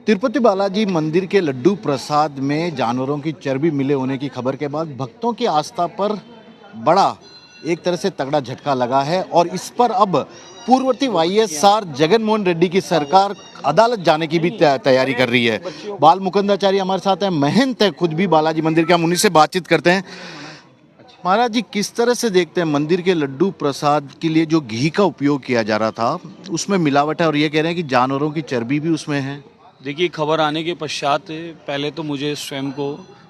तिरुपति बालाजी मंदिर के लड्डू प्रसाद में जानवरों की चर्बी मिले होने की खबर के बाद भक्तों की आस्था पर बड़ा एक तरह से तगड़ा झटका लगा है और इस पर अब पूर्ववर्ती वाईएसआर जगन मोहन रेड्डी की सरकार अदालत जाने की भी तैयारी कर रही है। बाल मुकुंदाचार्य हमारे साथ हैं, महंत है खुद भी बालाजी मंदिर के, हम उन्हीं से बातचीत करते हैं। महाराज जी, किस तरह से देखते हैं मंदिर के लड्डू प्रसाद के लिए जो घी का उपयोग किया जा रहा था उसमें मिलावट है और ये कह रहे हैं कि जानवरों की चर्बी भी उसमें है। देखिए, खबर आने के पश्चात पहले तो मुझे स्वयं को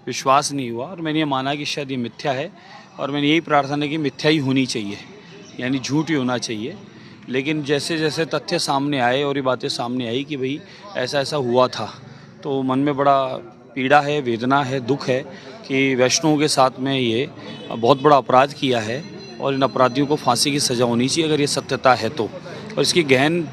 विश्वास नहीं हुआ और मैंने ये माना कि शायद ये मिथ्या है और मैंने यही प्रार्थना की मिथ्या ही होनी चाहिए, यानी झूठ ही होना चाहिए। लेकिन जैसे जैसे तथ्य सामने आए और ये बातें सामने आई कि भाई ऐसा ऐसा हुआ था, तो मन में बड़ा पीड़ा है, वेदना है, दुख है कि वैष्णवों के साथ में ये बहुत बड़ा अपराध किया है और इन अपराधियों को फांसी की सज़ा होनी चाहिए अगर ये सत्यता है तो। और इसकी गहन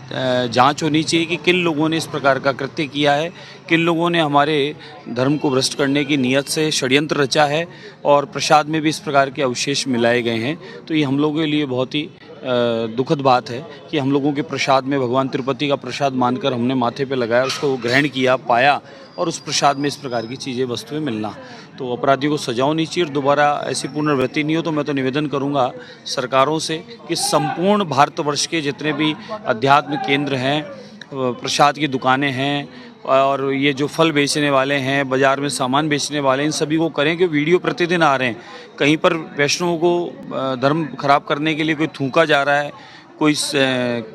जांच होनी चाहिए कि किन लोगों ने इस प्रकार का कृत्य किया है, किन लोगों ने हमारे धर्म को भ्रष्ट करने की नीयत से षड्यंत्र रचा है और प्रसाद में भी इस प्रकार के अवशेष मिलाए गए हैं। तो ये हम लोगों के लिए बहुत ही दुखद बात है कि हम लोगों के प्रसाद में भगवान तिरुपति का प्रसाद मानकर हमने माथे पे लगाया, उसको ग्रहण किया, पाया और उस प्रसाद में इस प्रकार की चीज़ें, वस्तुएं मिलना, तो अपराधियों को सजा होनी चाहिए और दोबारा ऐसी पुनरावृत्ति नहीं हो। तो मैं तो निवेदन करूंगा सरकारों से कि संपूर्ण भारतवर्ष के जितने भी अध्यात्म केंद्र हैं, प्रसाद की दुकानें हैं और ये जो फल बेचने वाले हैं, बाज़ार में सामान बेचने वाले हैं, इन सभी को करें कि वीडियो प्रतिदिन आ रहे हैं। कहीं पर वैष्णवों को धर्म खराब करने के लिए कोई थूका जा रहा है, कोई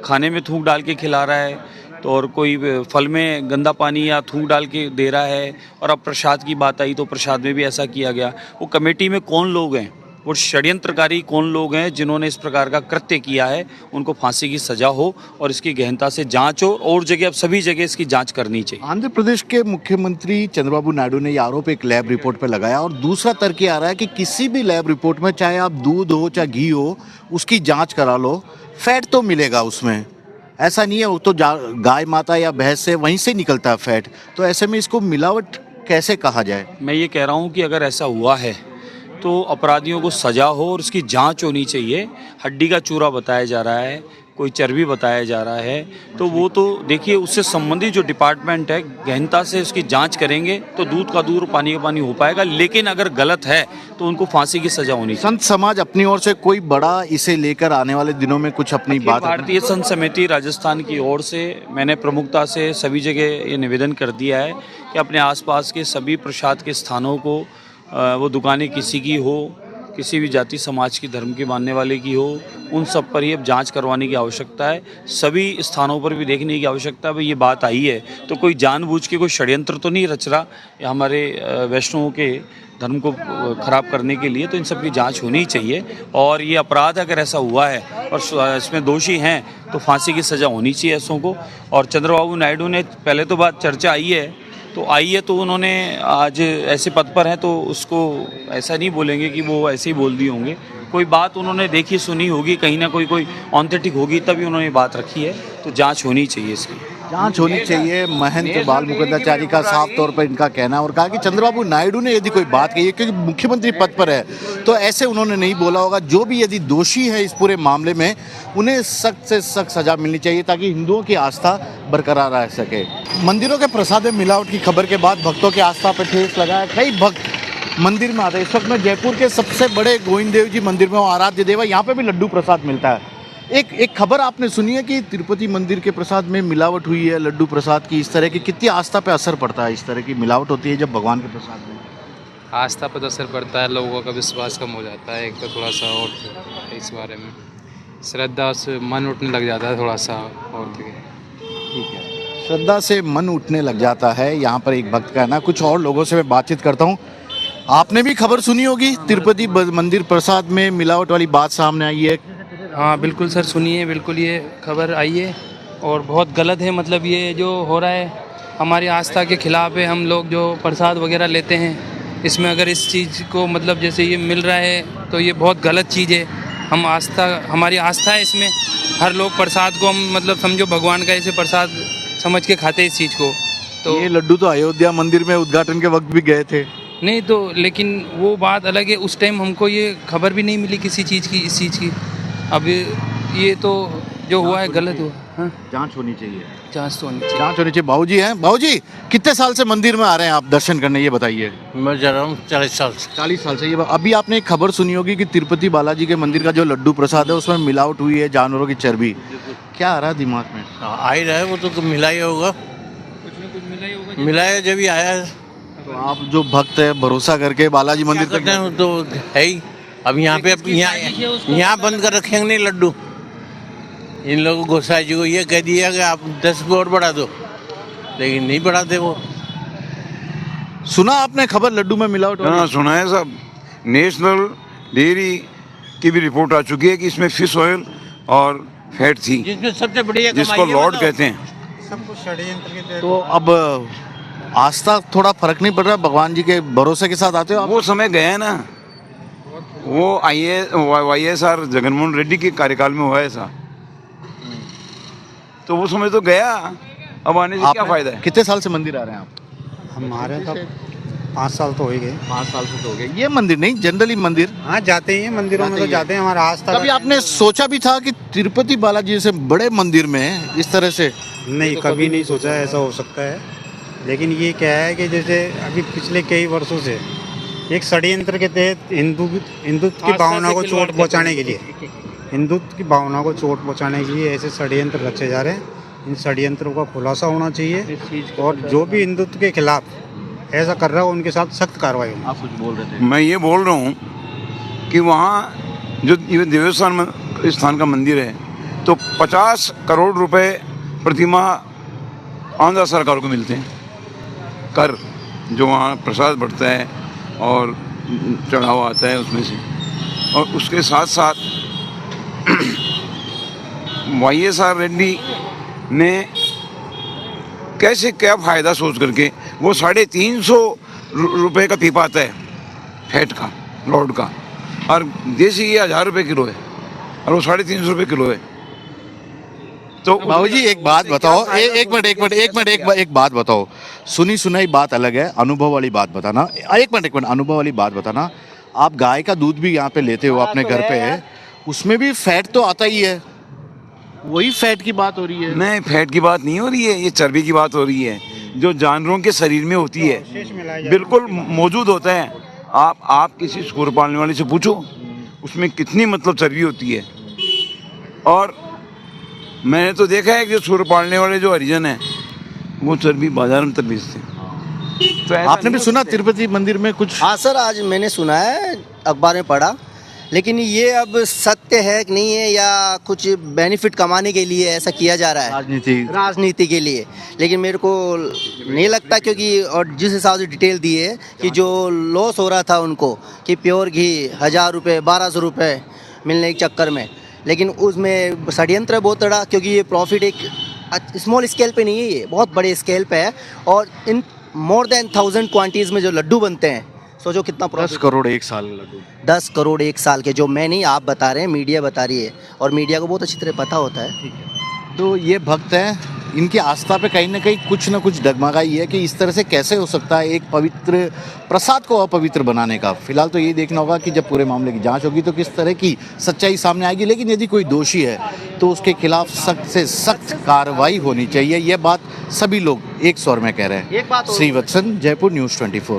खाने में थूक डाल के खिला रहा है, तो और कोई फल में गंदा पानी या थूक डाल के दे रहा है। और अब प्रसाद की बात आई तो प्रसाद में भी ऐसा किया गया। वो कमेटी में कौन लोग हैं, वो षड्यंत्रकारी कौन लोग हैं जिन्होंने इस प्रकार का कृत्य किया है, उनको फांसी की सजा हो और इसकी गहनता से जांच हो और जगह, अब सभी जगह इसकी जांच करनी चाहिए। आंध्र प्रदेश के मुख्यमंत्री चंद्रबाबू नायडू ने यह आरोप एक लैब रिपोर्ट पर लगाया और दूसरा तर्क आ रहा है कि किसी भी लैब रिपोर्ट में, चाहे आप दूध हो चाहे घी हो, उसकी जांच करा लो, फैट तो मिलेगा उसमें। ऐसा नहीं है वो तो गाय माता या भैंस से वहीं से निकलता है फैट, तो ऐसे में इसको मिलावट कैसे कहा जाए? मैं ये कह रहा हूँ कि अगर ऐसा हुआ है तो अपराधियों को सजा हो और उसकी जांच होनी चाहिए। हड्डी का चूरा बताया जा रहा है, कोई चर्बी बताया जा रहा है, तो वो तो देखिए उससे संबंधित जो डिपार्टमेंट है गहनता से उसकी जांच करेंगे तो दूध का दूध, पानी का पानी हो पाएगा। लेकिन अगर गलत है तो उनको फांसी की सजा होनी चाहिए। संत समाज अपनी ओर से कोई बड़ा इसे लेकर आने वाले दिनों में कुछ अपनी बात? भारतीय संत समिति राजस्थान की ओर से मैंने प्रमुखता से सभी जगह ये निवेदन कर दिया है कि अपने आसपास के सभी प्रसाद के स्थानों को, वो दुकानें किसी की हो, किसी भी जाति समाज की, धर्म के मानने वाले की हो, उन सब पर ही अब जांच करवाने की आवश्यकता है। सभी स्थानों पर भी देखने की आवश्यकता है। भाई ये बात आई है तो कोई जानबूझ के कोई षड्यंत्र तो नहीं रच रहा हमारे वैष्णवों के धर्म को खराब करने के लिए, तो इन सब की जांच होनी चाहिए। और ये अपराध अगर ऐसा हुआ है और इसमें दोषी हैं तो फांसी की सज़ा होनी चाहिए ऐसों को। और चंद्रबाबू नायडू ने, पहले तो बात चर्चा आई है तो उन्होंने आज ऐसे पद पर हैं तो उसको ऐसा नहीं बोलेंगे कि वो ऐसे ही बोल दिए होंगे। कोई बात उन्होंने देखी सुनी होगी, कहीं ना कोई ऑथेंटिक होगी, तभी उन्होंने बात रखी है। तो जांच होनी चाहिए, इसकी जांच होनी चाहिए। महंत बाल मुकुंदाचार्य का साफ तौर पर इनका कहना और कहा कि चंद्रबाबू नायडू ने यदि कोई बात कही है, क्योंकि मुख्यमंत्री पद पर है, तो ऐसे उन्होंने नहीं बोला होगा। जो भी यदि दोषी है इस पूरे मामले में, उन्हें सख्त से सख्त सजा मिलनी चाहिए ताकि हिंदुओं की आस्था बरकरार रह सके। मंदिरों के प्रसाद में मिलावट की खबर के बाद भक्तों की आस्था पर ठेस लगा है। कई भक्त मंदिर में आते हैं। इस वक्त मैं जयपुर के सबसे बड़े गोविंद देव जी मंदिर में हूँ, आराध्य देव है, यहाँ पे भी लड्डू प्रसाद मिलता है। एक खबर आपने सुनी है कि तिरुपति मंदिर के प्रसाद में मिलावट हुई है, लड्डू प्रसाद की। इस तरह की कितनी आस्था पे असर पड़ता है, इस तरह की मिलावट होती है जब भगवान के प्रसाद में? आस्था पर तो असर पड़ता है, लोगों का विश्वास कम हो जाता है। एक तो थोड़ा सा और इस बारे में श्रद्धा से मन उठने लग जाता है थोड़ा सा। और ठीक है, श्रद्धा से मन उठने लग जाता है, यहाँ पर एक भक्त का है ना। कुछ और लोगों से मैं बातचीत करता हूँ। आपने भी खबर सुनी होगी, तिरुपति मंदिर प्रसाद में मिलावट वाली बात सामने आई है। हाँ बिल्कुल सर, सुनिए, बिल्कुल ये खबर आई है और बहुत गलत है। मतलब ये जो हो रहा है हमारी आस्था के खिलाफ है। हम लोग जो प्रसाद वगैरह लेते हैं, इसमें अगर इस चीज़ को मतलब जैसे ये मिल रहा है तो ये बहुत गलत चीज़ है। हमारी आस्था है इसमें। हर लोग प्रसाद को हम मतलब समझो भगवान का ऐसे प्रसाद समझ के खाते हैं इस चीज़ को। तो ये लड्डू तो अयोध्या मंदिर में उद्घाटन के वक्त भी गए थे। नहीं तो, लेकिन वो बात अलग है। उस टाइम हमको ये खबर भी नहीं मिली किसी चीज़ की, इस चीज़ की। अब ये तो जो हुआ है गलत हुआ। हाँ, जांच होनी चाहिए, जांच तो होनी चाहिए। जांच होनी चाहिए। बाबूजी हैं, बाबूजी कितने साल से मंदिर में आ रहे हैं आप दर्शन करने, ये बताइए। मैं जा रहा हूँ 40 साल से। 40 साल से। ये अभी आपने एक खबर सुनी होगी कि तिरुपति बालाजी के मंदिर का जो लड्डू प्रसाद है उसमें मिलावट हुई है, जानवरों की चर्बी। क्या आ रहा है दिमाग में? आ ही रहा है, वो तो मिला ही होगा, कुछ ना कुछ मिला ही होगा। मिला है जब ही आया है। तो आप जो भक्त है भरोसा करके बालाजी मंदिर क्या तक करते हैं, वो तो है ही। अब यहाँ पे यहाँ बंद कर रखेंगे नहीं लड्डू। इन लोगों गोसाई जी को ये कह दिया कि आप 10 रुपये और बढ़ा दो, लेकिन नहीं बढ़ाते वो। सुना आपने खबर लड्डू में मिलावट हो रही है? हाँ सुना है साहब। नेशनल डेयरी की भी रिपोर्ट आ चुकी है कि इसमें फिश ऑयल और फैट थी, जिसमें सबसे बढ़िया जिसको लॉर्ड कहते हैं। तो अब आस्था थोड़ा फर्क नहीं पड़ रहा? भगवान जी के भरोसे के साथ आते हो आप? वो समय गया ना, वो YSR जगनमोहन रेड्डी के कार्यकाल में हुआ है ऐसा, तो वो समय तो गया। अब आने से क्या फायदा है? कितने साल से मंदिर आ रहे हैं आप? हमारे तो 5 साल तो हो ही गए। 5 साल से तो हो गए। ये मंदिर नहीं, जनरली मंदिर हाँ जाते ही हैं, मंदिरों में तो जाते हैं। हमारा आस्था कभी आपने सोचा भी था कि तिरुपति बालाजी जैसे बड़े मंदिर में इस तरह से? नहीं, कभी नहीं सोचा ऐसा हो सकता है। लेकिन ये क्या है कि जैसे अभी पिछले कई वर्षों से एक षड्यंत्र के तहत हिंदुत्व की भावना को चोट पहुंचाने के लिए, हिंदुत्व की भावना को चोट पहुंचाने के लिए ऐसे षड्यंत्र रचे जा रहे हैं। इन षड्यंत्रों का खुलासा होना चाहिए और जो भी हिंदुत्व के खिलाफ ऐसा कर रहा है उनके साथ सख्त कार्रवाई होनी। आप कुछ बोल रहे थे? मैं ये बोल रहा हूँ कि वहाँ जो ये देवस्थान स्थान का मंदिर है, तो 50 करोड़ रुपए प्रतिमाह आंध्र सरकार को मिलते हैं कर, जो वहाँ प्रसाद बढ़ता है और चढ़ावा आता है उसमें से। और उसके साथ साथ YSR रेड्डी ने कैसे क्या फ़ायदा सोच करके वो 350 रुपये का पीपा आता है फैट का, लॉर्ड का, और देसी ये 1000 रुपये किलो है और वो 350 रुपये किलो है। तो बाबूजी एक बात बताओ, एक मिनट एक बात बताओ। सुनी सुनाई बात अलग है, अनुभव वाली बात बताना। एक मिनट अनुभव वाली बात बताना। आप गाय का दूध भी यहाँ पे लेते हो अपने घर पे, उसमें भी फैट तो आता ही है, वही फैट की बात हो रही है? नहीं, फैट की बात नहीं हो रही है, ये चर्बी की बात हो रही है जो जानवरों के शरीर में होती है, बिल्कुल मौजूद होता है। आप किसी सूअर पालने वाले से पूछो उसमें कितनी मतलब चर्बी होती है। और मैंने तो देखा है कि जो सूअर पालने वाले जो हरिजन हैं वो चर्बी बाजार में तक बेचते हैं। तो आपने भी सुना तिरुपति मंदिर में कुछ? हाँ सर, आज मैंने सुना है, अखबार में पढ़ा, लेकिन ये अब सत्य है कि नहीं है, या कुछ बेनिफिट कमाने के लिए ऐसा किया जा रहा है राजनीति के लिए, लेकिन मेरे को नहीं लगता। क्योंकि और जिस हिसाब से डिटेल दी है कि जो लॉस हो रहा था उनको कि प्योर घी 1000 रुपये 1200 रुपये मिलने के चक्कर में, लेकिन उसमें षड्यंत्र है बहुत बड़ा। क्योंकि ये प्रॉफिट एक स्मॉल स्केल पे नहीं है, ये बहुत बड़े स्केल पे है। और इन मोर देन 1000 क्वांटिटीज़ में जो लड्डू बनते हैं, सोचो कितना 10 करोड़ एक साल का लड्डू। 10 करोड़ एक साल के, जो मैं नहीं आप बता रहे हैं, मीडिया बता रही है, और मीडिया को बहुत अच्छी तरह पता होता है। तो ये भक्त हैं, इनकी आस्था पे कहीं ना कहीं कुछ ना कुछ डगमगाई है कि इस तरह से कैसे हो सकता है एक पवित्र प्रसाद को अपवित्र बनाने का। फिलहाल तो ये देखना होगा कि जब पूरे मामले की जांच होगी तो किस तरह की सच्चाई सामने आएगी। लेकिन यदि कोई दोषी है तो उसके खिलाफ सख्त से सख्त कार्रवाई होनी चाहिए, यह बात सभी लोग एक स्वर में कह रहे हैं। श्रीवत्सन, जयपुर, News 24।